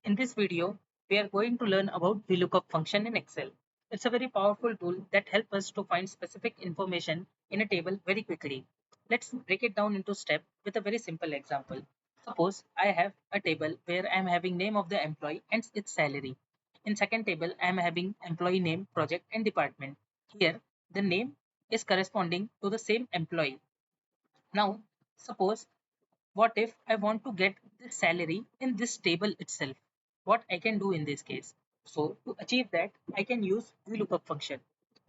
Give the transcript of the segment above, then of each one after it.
In this video, we are going to learn about VLOOKUP function in Excel. It's a very powerful tool that helps us to find specific information in a table very quickly. Let's break it down into steps with a very simple example. Suppose I have a table where I am having name of the employee and its salary. In second table, I am having employee name, project and department. Here, the name is corresponding to the same employee. Now, suppose what if I want to get the salary in this table itself? What I can do in this case? So to achieve that, I can use VLOOKUP function.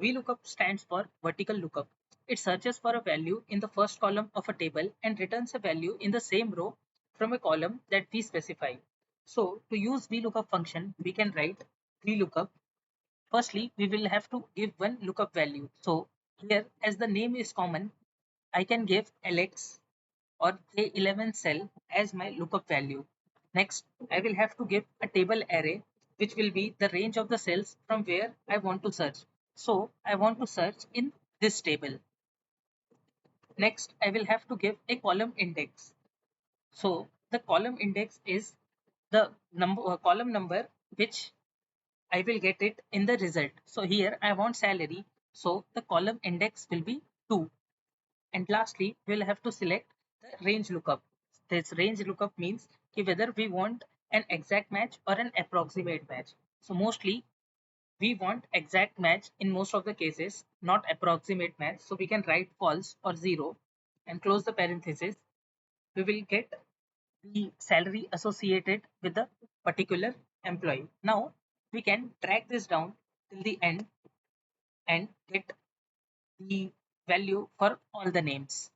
VLOOKUP stands for vertical lookup. It searches for a value in the first column of a table and returns a value in the same row from a column that we specify. So to use VLOOKUP function, we can write VLOOKUP. Firstly, we will have to give one lookup value. So here, as the name is common, I can give Alex or J11 cell as my lookup value. Next, I will have to give a table array, which will be the range of the cells from where I want to search. So I want to search in this table. Next, I will have to give a column index. So the column index is the column number which I will get it in the result. So here I want salary. So the column index will be 2. And lastly, we'll have to select the range lookup. This range lookup means whether we want an exact match or an approximate match. So mostly we want exact match in most of the cases, not approximate match. So we can write false or 0 and close the parenthesis. We will get the salary associated with the particular employee. Now we can drag this down till the end and get the value for all the names.